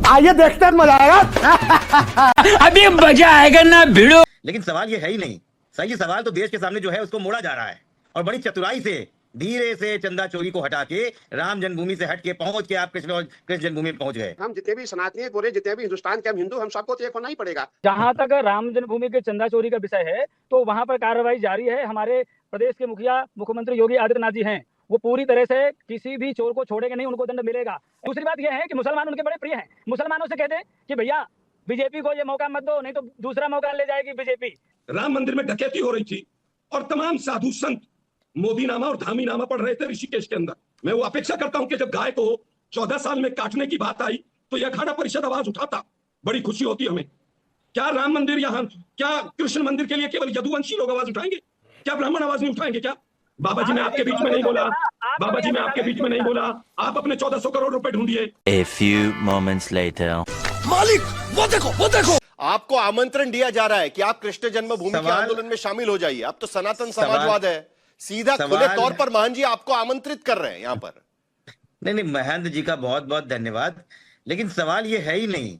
आइए देखते हैं, मजा आएगा। अभी मजा आएगा ना भिड़ो। लेकिन सवाल ये है ही नहीं। सही सवाल तो देश के सामने जो है उसको मोड़ा जा रहा है, और बड़ी चतुराई से धीरे से चंदा चोरी को हटा के राम जन्मभूमि से हट के पहुंच के आप कृष्ण जन्मभूमि में पहुंच गए। हम जितने भी सनातनी पूरे जितने भी हिंदुस्तान के हम हिंदू, हम सबको तो एक होना ही पड़ेगा। जहां तक राम जन्मभूमि के चंदा चोरी का विषय है तो वहां पर कार्रवाई जारी है। हमारे प्रदेश के मुखिया मुख्यमंत्री योगी आदित्यनाथ जी हैं, वो पूरी तरह से किसी भी चोर को छोड़ेंगे नहीं, उनको दंड मिलेगा। दूसरी बात यह है कि मुसलमान उनके बड़े प्रिय हैं। मुसलमानों से कह दे कि भैया बीजेपी को ये मौका मत दो, नहीं तो दूसरा मौका ले जाएगी बीजेपी। राम मंदिर में डकैती हो रही थी और तमाम साधु संत मोदी नामा और धामी नामा पढ़ रहे थे ऋषिकेश के अंदर। मैं वो अपेक्षा करता हूं कि जब गाय को 14 साल में काटने की बात आई तो यह अखाड़ा परिषद आवाज उठाता, बड़ी खुशी होती हमें। क्या राम मंदिर यहाँ, क्या कृष्ण मंदिर के लिए केवल यदुवंशी लोग आवाज उठाएंगे? क्या ब्राह्मण आवाज नहीं उठाएंगे? क्या बाबा जी मैं आपके बीच में नहीं बोला, बाबा जी मैं आपके बीच में नहीं बोला, आप अपने 1400 करोड़ रुपए ढूंढिए। A few moments later. मालिक वो देखो, वो देखो। आपको आमंत्रण दिया जा रहा है कि आप कृष्ण जन्मभूमि के आंदोलन में शामिल हो जाइए। अब तो सनातन समाजवाद है, सीधा खुले तौर पर मान जी आपको आमंत्रित कर रहे हैं यहाँ पर। नहीं, महंत जी का बहुत बहुत धन्यवाद, लेकिन सवाल ये है ही नहीं।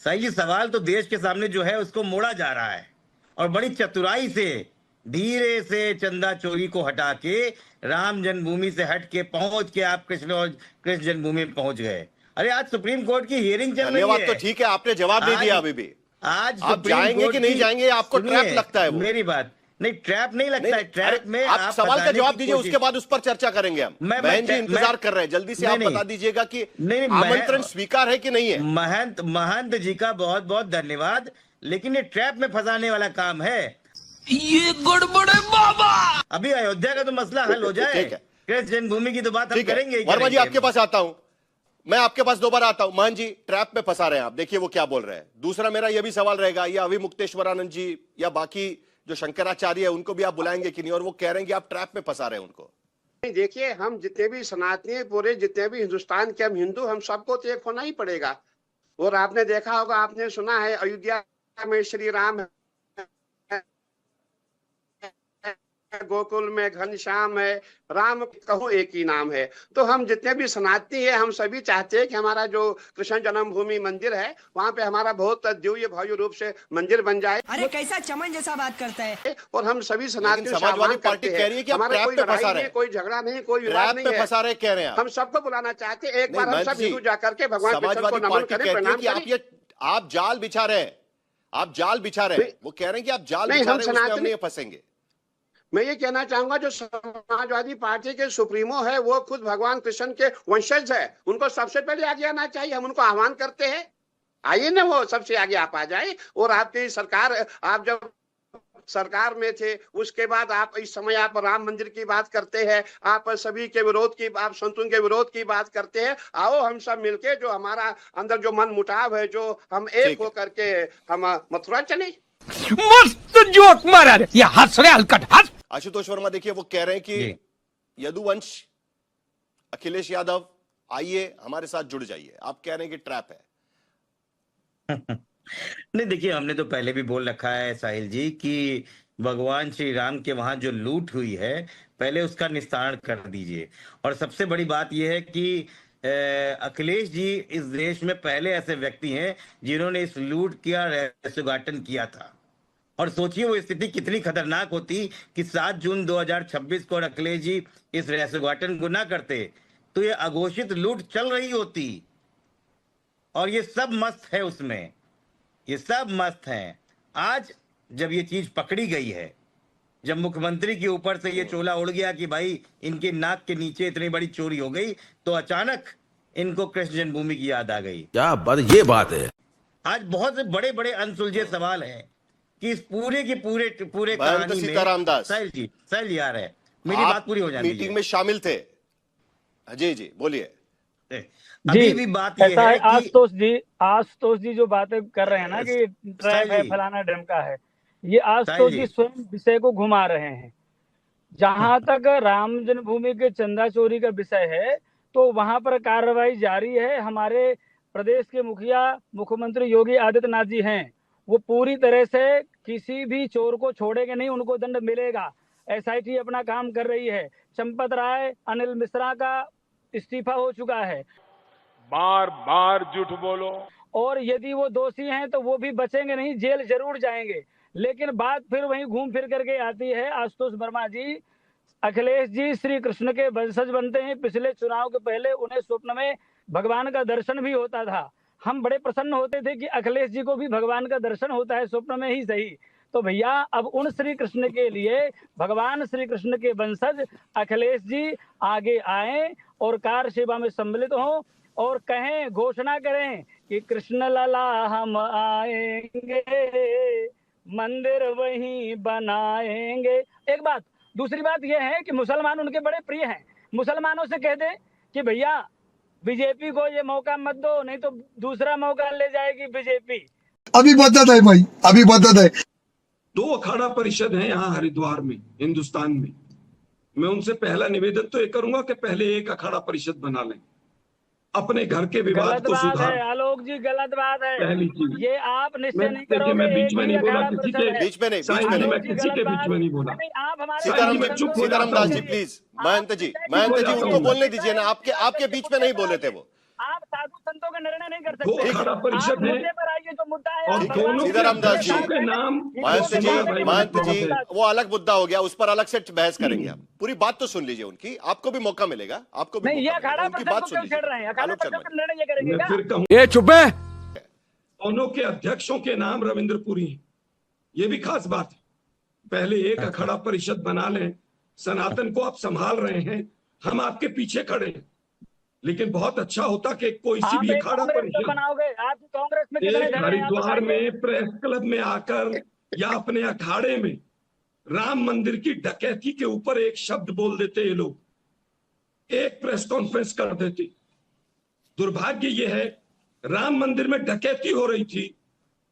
सही सवाल तो देश के सामने जो है उसको मोड़ा जा रहा है, और बड़ी चतुराई से धीरे से चंदा चोरी को हटा के राम जन्मभूमि से हट के पहुंच के आप कृष्ण जन्मभूमि में पहुंच गए। अरे आज सुप्रीम कोर्ट की हियरिंग चल रही है। धन्यवाद तो ठीक है, आपने जवाब नहीं दिया अभी भी। आज आप जाएंगे कि नहीं जाएंगे, आपको ट्रैप लगता है वो? मेरी बात नहीं, ट्रैप नहीं लगता है। ट्रैप में आप सवाल का जवाब दीजिए, उसके बाद उस पर चर्चा करेंगे हम। बहन जी इंतजार कर रहे हैं, जल्दी से आप बता दीजिएगा कि आमंत्रण स्वीकार है कि नहीं है। महंत जी का बहुत बहुत धन्यवाद, लेकिन ये ट्रैप में फंसाने वाला काम है। ये गड़बड़ है बाबा। अभी अयोध्या का तो मसला हल हो जाए, कृष्ण जन्मभूमि की तो बात हम करेंगे। वर्मा जी आपके पास आता हूं, मैं आपके पास दोबारा आता हूं। मान जी ट्रैप में फंसा रहे हैं आप, देखिए वो क्या बोल रहे हैं। दूसरा मेरा यह भी सवाल रहेगा, या अविमुक्तेश्वरानंद जी या बाकी जो शंकराचार्य है उनको भी आप बुलाएंगे कि नहीं, और वो कह रहे हैं कि आप ट्रैप में फंसा रहे हैं उनको। देखिए हम जितने भी सनातनी पूरे जितने भी हिंदुस्तान के हम हिंदू, हम सबको तो एक होना ही पड़ेगा। और आपने देखा होगा, आपने सुना है अयोध्या में श्री राम, गोकुल में घनश्याम है, राम कहो एक ही नाम है। तो हम जितने भी सनातनी है, हम सभी चाहते हैं कि हमारा जो कृष्ण जन्मभूमि मंदिर है वहाँ पे हमारा बहुत दिव्य भव्य रूप से मंदिर बन जाए। अरे कैसा चमन जैसा बात करता है। और हम सभी सनातनी समाजवादी पार्टी कह रही है कि हमारा कोई लड़ाई नहीं, कोई झगड़ा नहीं, कोई विवाद नहीं है। फंसा रहे कह रहे हैं, हम सबको बुलाना चाहते हैं। एक बार हम सब हिंदू जाकर के भगवान कृष्ण को नमन करें, प्रणाम करें। आप जाल बिछा रहे हैं, आप जाल बिछा रहे हैं। वो कह रहे हैं कि आप जाल बिछा रहे हैं, उसमें हम नहीं फंसेंगे। मैं ये कहना चाहूंगा, जो समाजवादी पार्टी के सुप्रीमो है वो खुद भगवान कृष्ण के वंशज है, उनको सबसे पहले आगे आना चाहिए। हम उनको आह्वान करते हैं, आइए ना, वो सबसे आगे आप आ जाए। और आपकी सरकार, आप जब सरकार में थे उसके बाद आप इस समय आप राम मंदिर की बात करते हैं, आप सभी के विरोध की, आप संतों के विरोध की बात करते हैं। आओ हम सब मिलके, जो हमारा अंदर जो मन मुटाव है, जो हम एक होकर के हम मथुरा चले। मस्त जोक मारा रे, ये हंस रहे हलकट हंस। आशुतोष वर्मा देखिए वो कह रहे हैं कि यदुवंश अखिलेश यादव आइए हमारे साथ जुड़ जाइए। आप कह रहे हैं कि ट्रैप है। नहीं देखिए, हमने तो पहले भी बोल रखा है साहिल जी कि भगवान श्री राम के वहां जो लूट हुई है पहले उसका निस्तारण कर दीजिए। और सबसे बड़ी बात यह है कि अखिलेश जी इस देश में पहले ऐसे व्यक्ति हैं जिन्होंने इस लूट का रहस्योद्घाटन किया था। और सोचिए वो स्थिति कितनी खतरनाक होती कि 7 जून 2026 को अखिलेश जी इस रहस्योद्घाटन को ना करते तो ये अघोषित लूट चल रही होती। और ये सब मस्त है उसमें, ये सब मस्त हैं। आज जब ये चीज पकड़ी गई है, जब मुख्यमंत्री के ऊपर से ये चोला उड़ गया कि भाई इनके नाक के नीचे इतनी बड़ी चोरी हो गई, तो अचानक इनको कृष्ण जन्मभूमि की याद आ गई। क्या बात, ये बात है। आज बहुत से बड़े बड़े अनसुलझे सवाल हैं कि इस पूरे के पूरे कहानी में साहिल जी आ रहे हैं, मेरी बात पूरी हो जाती है। मीटिंग में शामिल थे। जी बोलिए। अभी भी बात ये है कि आशुतोष जी जो बातें कर रहे हैं ना कि ट्रैप है, फलाना ढमका है, ये आशुतोष जी स्वयं विषय को घुमा रहे हैं। जहां तक राम जन्मभूमि के चंदा चोरी का विषय है तो वहां पर कार्रवाई जारी है। हमारे प्रदेश के मुखिया मुख्यमंत्री योगी आदित्यनाथ जी हैं, वो पूरी तरह से किसी भी चोर को छोड़ेंगे नहीं, उनको दंड मिलेगा। एसआईटी अपना काम कर रही है। चंपत राय, अनिल मिश्रा का इस्तीफा हो चुका है। बार बार झूठ बोलो। और यदि वो दोषी हैं तो वो भी बचेंगे नहीं, जेल जरूर जाएंगे। लेकिन बात फिर वहीं घूम फिर करके आती है, आशुतोष वर्मा जी, अखिलेश जी श्री कृष्ण के वंशज बनते हैं। पिछले चुनाव के पहले उन्हें स्वप्न में भगवान का दर्शन भी होता था। हम बड़े प्रसन्न होते थे कि अखिलेश जी को भी भगवान का दर्शन होता है, स्वप्न में ही सही। तो भैया अब उन श्री कृष्ण के लिए भगवान श्री कृष्ण के वंशज अखिलेश जी आगे आए और कार सेवा में सम्मिलित हों और कहें, घोषणा करें कि कृष्ण लला हम आएंगे, मंदिर वहीं बनाएंगे। एक बात। दूसरी बात यह है कि मुसलमान उनके बड़े प्रिय हैं। मुसलमानों से कह दें कि भैया बीजेपी को ये मौका मत दो, नहीं तो दूसरा मौका ले जाएगी बीजेपी। अभी मदद है भाई, अभी मदद है। 2 अखाड़ा परिषद हैं यहाँ हरिद्वार में, हिंदुस्तान में। मैं उनसे पहला निवेदन तो ये करूंगा कि पहले एक अखाड़ा परिषद बना लें, अपने घर के विवाद को सुधार। आलोक जी गलत बात है, पहली चीज ये आप निश्चय नहीं करोगे। मैं बीच में नहीं बोला किसी के, बीच में नहीं, मैं किसी के बीच में नहीं बोला। आप हमारे सीताराम दास जी प्लीज, महंत जी उनको बोलने दीजिए ना, आपके बीच में नहीं बोले थे वो। आप साधु संतों का निर्णय नहीं कर 2 अखाड़ा परिषद है पर आइए, जो मुद्दा है और दोनों सीताराम दास जी के नाम। महंत जी वो अलग मुद्दा हो गया, उस पर अलग से बहस करेंगे। आप पूरी बात तो सुन लीजिए उनकी, आपको भी मौका मिलेगा, आपको भी नहीं, ये मौका मिलेगा, अखाड़ा उनकी परिषद बात को सुन क्यों छेड़ रहे हैं? लीजिए। अखाड़ा परिषद का निर्णय ये करेंगे मैं क्या? फिर कहूँ, ए चुप है। दोनों के अध्यक्षों के नाम रविंद्र पुरी हैं, ये भी खास बात है। पहले एक अखाड़ा परिषद बना लें, सनातन को आप संभाल रहे हैं, हम आपके पीछे खड़े हैं। लेकिन बहुत अच्छा होता कि कोई सी भी अखाड़ा परिषद बनाओगे। आप कांग्रेस में एक हरिद्वार में प्रेस क्लब में आकर या अपने अखाड़े में राम मंदिर की डकैती के ऊपर एक शब्द बोल देते ये लोग, एक प्रेस कॉन्फ्रेंस कर देते। दुर्भाग्य ये है, राम मंदिर में डकैती हो रही थी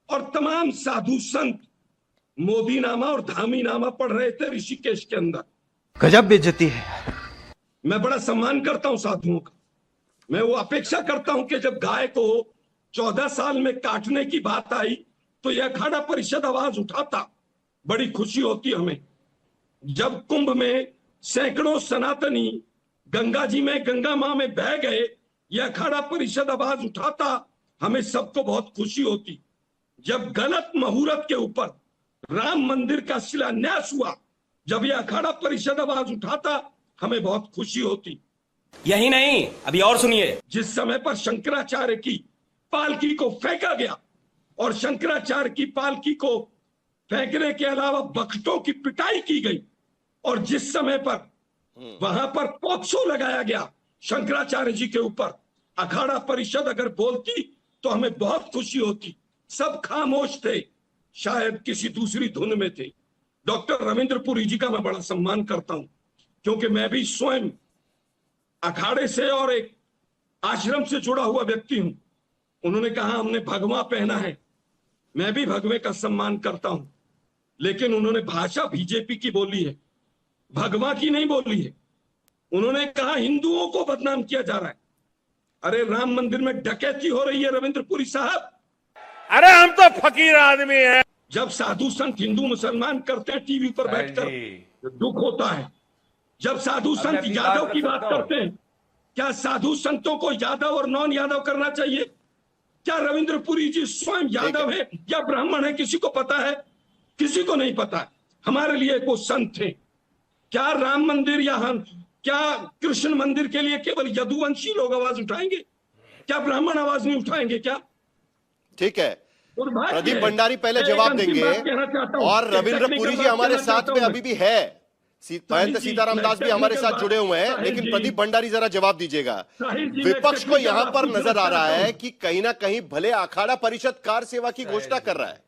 और तमाम साधु संत मोदी नामा और धामी नामा पढ़ रहे थे ऋषिकेश के अंदर। गजब बेइज्जती है। मैं बड़ा सम्मान करता हूं साधुओं का। मैं वो अपेक्षा करता हूं कि जब गाय को 14 साल में काटने की बात आई तो यह अखाड़ा परिषद आवाज उठाता, बड़ी खुशी होती हमें। जब कुंभ में सैकड़ों सनातनी गंगा जी में, गंगा मां में बह गए, यह अखाड़ा परिषद आवाज उठाता, हमें सबको बहुत खुशी होती। जब गलत मुहूर्त के ऊपर राम मंदिर का शिलान्यास हुआ, जब यह अखाड़ा परिषद आवाज उठाता, हमें बहुत खुशी होती। यही नहीं, अभी और सुनिए। जिस समय पर शंकराचार्य की पालकी को फेंका गया और शंकराचार्य की पालकी को फेंकने के अलावा बख्तों की पिटाई की गई, और जिस समय पर वहां पर पॉक्सो लगाया गया शंकराचार्य जी के ऊपर, अखाड़ा परिषद अगर बोलती तो हमें बहुत खुशी होती। सब खामोश थे, शायद किसी दूसरी धुन में थे। डॉक्टर रविंद्र पुरी जी का मैं बड़ा सम्मान करता हूं, क्योंकि मैं भी स्वयं अखाड़े से और एक आश्रम से जुड़ा हुआ व्यक्ति हूं। उन्होंने कहा हमने भगवा पहना है, मैं भी भगवे का सम्मान करता हूं, लेकिन उन्होंने भाषा बीजेपी की बोली है, भगवा की नहीं बोली है। उन्होंने कहा हिंदुओं को बदनाम किया जा रहा है। अरे राम मंदिर में डकैती हो रही है रविंद्र पुरी साहब। अरे हम तो फकीर आदमी हैं। जब साधु संत हिंदू मुसलमान करते हैं टीवी पर बैठकर, दुख होता है। जब साधु संत यादव की बात करते हैं, क्या साधु संतों को यादव और नॉन यादव करना चाहिए? क्या रविंद्र पुरी जी स्वयं यादव है या ब्राह्मण है? किसी को पता है? किसी को नहीं पता। हमारे लिए वो संत थे। क्या राम मंदिर या क्या कृष्ण मंदिर के लिए केवल यदुवंशी लोग आवाज उठाएंगे? क्या ब्राह्मण आवाज नहीं उठाएंगे? क्या? ठीक है, प्रदीप भंडारी पहले जवाब देंगे, और रविंद्र पुरी जी हमारे साथ में अभी भी है, महंत सीताराम दास भी हमारे साथ जुड़े हुए हैं, लेकिन प्रदीप भंडारी जरा जवाब दीजिएगा। विपक्ष को यहां पर नजर आ रहा है कि कहीं ना कहीं भले अखाड़ा परिषद कार सेवा की घोषणा कर रहा है,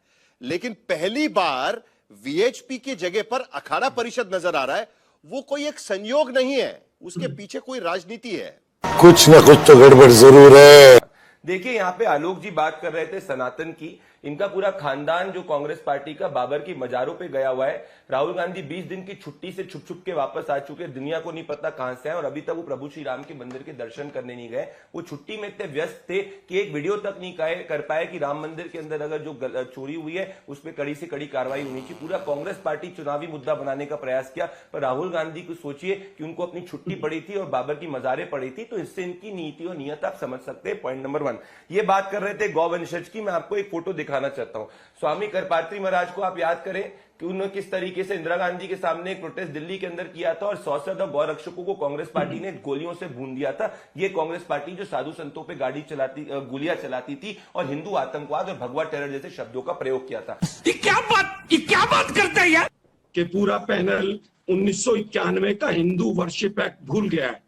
लेकिन पहली बार वीएचपी की जगह पर अखाड़ा परिषद नजर आ रहा है। वो कोई एक संयोग नहीं है, उसके पीछे कोई राजनीति है। कुछ ना कुछ तो गड़बड़ जरूर है। देखिए यहाँ पे आलोक जी बात कर रहे थे सनातन की। इनका पूरा खानदान जो कांग्रेस पार्टी का बाबर की मजारों पे गया हुआ है। राहुल गांधी 20 दिन की छुट्टी से छुप छुप के वापस आ चुके, दुनिया को नहीं पता कहां से है, और अभी तक वो प्रभु श्री राम के मंदिर के दर्शन करने नहीं गए। वो छुट्टी में इतने व्यस्त थे कि एक वीडियो तक नहीं कर पाए कि राम मंदिर के अंदर अगर जो चोरी हुई है उस पर कड़ी से कड़ी कार्रवाई होनी चाहिए। पूरा कांग्रेस पार्टी चुनावी मुद्दा बनाने का प्रयास किया, पर राहुल गांधी को सोचिए कि उनको अपनी छुट्टी पड़ी थी और बाबर की मजारें पड़ी थी, तो इससे इनकी नीति और नियत आप समझ सकते हैं। पॉइंट नंबर 1, ये बात कर रहे थे गौवंशज की। मैं आपको एक फोटो दिखाना चाहता हूं। स्वामी करपात्री महाराज को आप याद करें कि उन्होंने किस तरीके से इंदिरा गांधी के सामने एक प्रोटेस्ट दिल्ली के अंदर किया था और 100 से ज्यादा गौ रक्षकों को कांग्रेस पार्टी ने गोलियों से भून दिया था। ये कांग्रेस पार्टी जो साधु संतों पे गोलियां चलाती थी और हिंदू आतंकवाद और भगवा टेरर जैसे शब्दों का प्रयोग किया था। ये क्या बात करते हैं यार? कि पूरा पैनल 1991 का हिंदू वर्शिप एक्ट भूल गया है,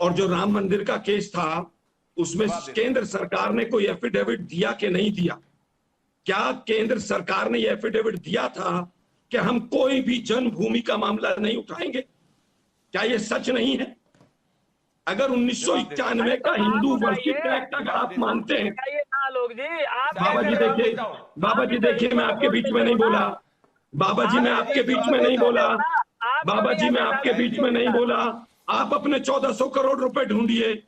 और जो राम मंदिर का केस था उसमें केंद्र सरकार ने कोई एफिडेविट दिया कि नहीं दिया? क्या केंद्र सरकार ने यह एफिडेविट दिया था कि हम कोई भी जन्मभूमि का मामला नहीं उठाएंगे? क्या यह सच नहीं है? अगर 1991 का हिंदू वर्शिप एक्ट अगर आप मानते हैं, बाबा जी देखिए मैं आपके बीच में नहीं बोला, बाबा जी मैं आपके बीच में नहीं बोला, बाबा जी मैं आपके बीच में नहीं बोला। आप अपने 1400 करोड़ रुपए ढूंढिए।